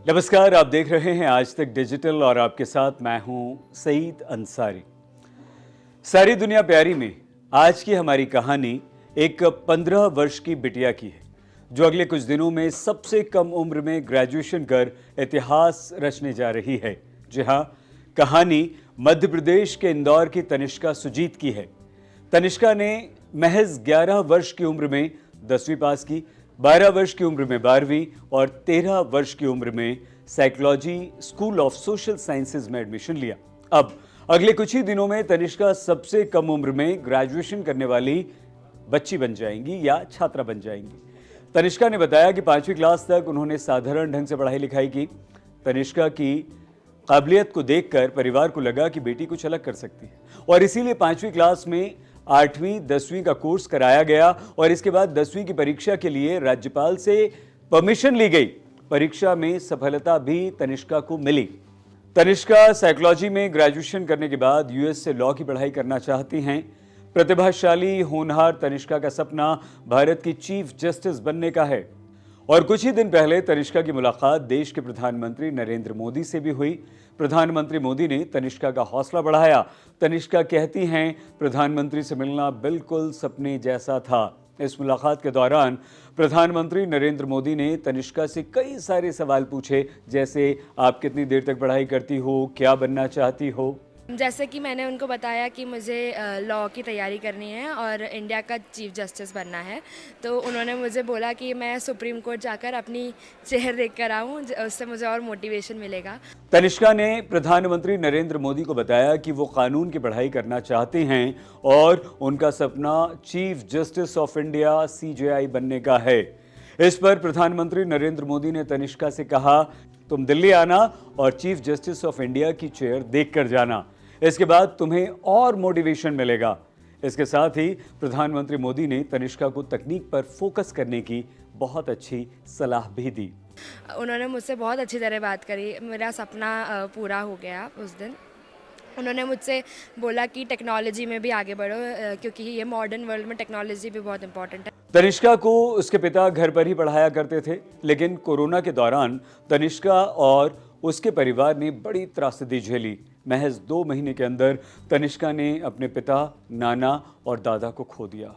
नमस्कार, आप देख रहे हैं आज तक डिजिटल और आपके साथ मैं हूं सईद अंसारी। सारी दुनिया प्यारी में आज की हमारी कहानी एक 15 वर्ष की बिटिया की है जो अगले कुछ दिनों में सबसे कम उम्र में ग्रेजुएशन कर इतिहास रचने जा रही है। जी हां, कहानी मध्य प्रदेश के इंदौर की तनिष्का सुजीत की है। तनिष्का ने महज 11 वर्ष की उम्र में 10वीं पास की, 12 वर्ष की उम्र में 12वीं और 13 वर्ष की उम्र में psychology school of social sciences में एडमिशन लिया। अब अगले कुछ ही दिनों में तनिष्का सबसे कम उम्र में ग्रेजुएशन करने वाली बच्ची बन जाएंगी या छात्रा बन जाएंगी। तनिष्का ने बताया कि 5वीं क्लास तक उन्होंने साधारण ढंग से पढ़ाई लिखाई की। तनिष्का की काबिलियत को देखकर परिवार को लगा कि बेटी कुछ अलग कर सकती है और इसीलिए 5वीं क्लास में 8वीं 10वीं का कोर्स कराया गया और इसके बाद 10वीं की परीक्षा के लिए राज्यपाल से परमिशन ली गई। परीक्षा में सफलता भी तनिष्का को मिली। तनिष्का साइकोलॉजी में ग्रेजुएशन करने के बाद यूएस से लॉ की पढ़ाई करना चाहती हैं। प्रतिभाशाली होनहार तनिष्का का सपना भारत की चीफ जस्टिस बनने का है और कुछ ही दिन पहले तनिष्का की मुलाकात देश के प्रधानमंत्री नरेंद्र मोदी से भी हुई। प्रधानमंत्री मोदी ने तनिष्का का हौसला बढ़ाया। तनिष्का कहती हैं, प्रधानमंत्री से मिलना बिल्कुल सपने जैसा था। इस मुलाकात के दौरान प्रधानमंत्री नरेंद्र मोदी ने तनिष्का से कई सारे सवाल पूछे, जैसे आप कितनी देर तक पढ़ाई करती हो, क्या बनना चाहती हो। जैसे कि मैंने उनको बताया कि मुझे लॉ की तैयारी करनी है और इंडिया का चीफ जस्टिस बनना है, तो उन्होंने मुझे बोला कि मैं सुप्रीम कोर्ट जाकर अपनी चेहर देख कर आऊँ, उससे मुझे और मोटिवेशन मिलेगा। तनिष्का ने प्रधानमंत्री नरेंद्र मोदी को बताया कि वो कानून की पढ़ाई करना चाहते हैं और उनका सपना chief justice of India CJI बनने का है। इस पर प्रधानमंत्री नरेंद्र मोदी ने तनिष्का से कहा, तुम दिल्ली आना और चीफ जस्टिस ऑफ इंडिया की चेयर देख कर जाना, इसके बाद तुम्हें और मोटिवेशन मिलेगा। इसके साथ ही प्रधानमंत्री मोदी ने तनिष्का को तकनीक पर फोकस करने की बहुत अच्छी सलाह भी दी। उन्होंने मुझसे बहुत अच्छी तरह बात करी। मेरा सपना पूरा हो गया उस दिन। उन्होंने मुझसे बोला कि टेक्नोलॉजी में भी आगे बढ़ो, क्योंकि ये मॉडर्न वर्ल्ड में टेक्नोलॉजी भी बहुत इंपॉर्टेंट है। तनिष्का को उसके पिता घर पर ही पढ़ाया करते थे, लेकिन कोरोना के दौरान तनिष्का और उसके परिवार ने बड़ी त्रासदी झेली। महज 2 महीने के अंदर तनिष्का ने अपने पिता, नाना और दादा को खो दिया।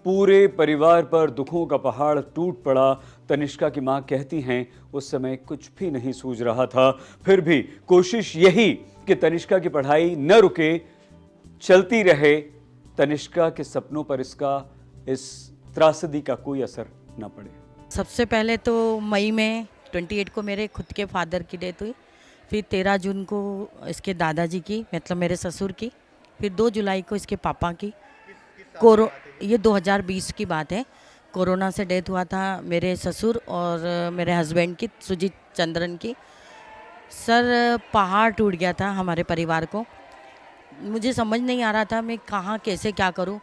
पूरे परिवार पर दुखों का पहाड़ टूट पड़ा। तनिष्का की मां कहती हैं, उस समय कुछ भी नहीं सूझ रहा था, फिर भी कोशिश यही कि तनिष्का की पढ़ाई न रुके, चलती रहे। तनिष्का के सपनों पर इस त्रासदी का कोई असर न पड़े। सबसे पहले तो मई में 28 को मेरे खुद के फादर की डेथ हुई, फिर 13 जून को इसके दादाजी की, मतलब मेरे ससुर की, फिर 2 जुलाई को इसके पापा की। ये 2020 की बात है। कोरोना से डेथ हुआ था मेरे ससुर और मेरे हस्बैंड की, सुजीत चंद्रन की। सर, पहाड़ टूट गया था हमारे परिवार को। मुझे समझ नहीं आ रहा था मैं कहाँ कैसे क्या करूँ।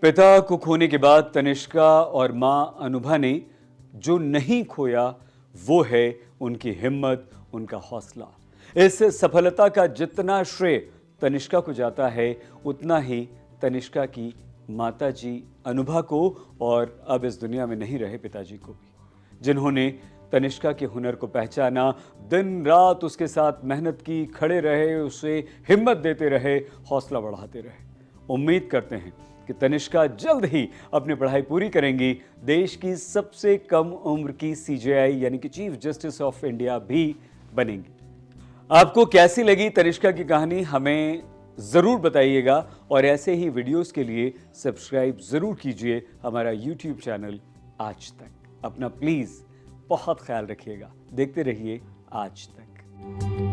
पिता को खोने के बाद तनिष्का और मां अनुभा ने जो नहीं खोया वो है उनकी हिम्मत, उनका हौसला। इस सफलता का जितना श्रेय तनिष्का को जाता है, उतना ही तनिष्का की माताजी अनुभा को और अब इस दुनिया में नहीं रहे पिताजी को भी, जिन्होंने तनिष्का के हुनर को पहचाना, दिन रात उसके साथ मेहनत की, खड़े रहे, उसे हिम्मत देते रहे, हौसला बढ़ाते रहे। उम्मीद करते हैं कि तनिष्का जल्द ही अपनी पढ़ाई पूरी करेंगी, देश की सबसे कम उम्र की सीजेआई यानी कि चीफ जस्टिस ऑफ इंडिया भी बनेंगी। आपको कैसी लगी तनिष्का की कहानी, हमें जरूर बताइएगा और ऐसे ही वीडियोस के लिए सब्सक्राइब जरूर कीजिए हमारा यूट्यूब चैनल आज तक। अपना प्लीज बहुत ख्याल रखिएगा। देखते रहिए आज तक।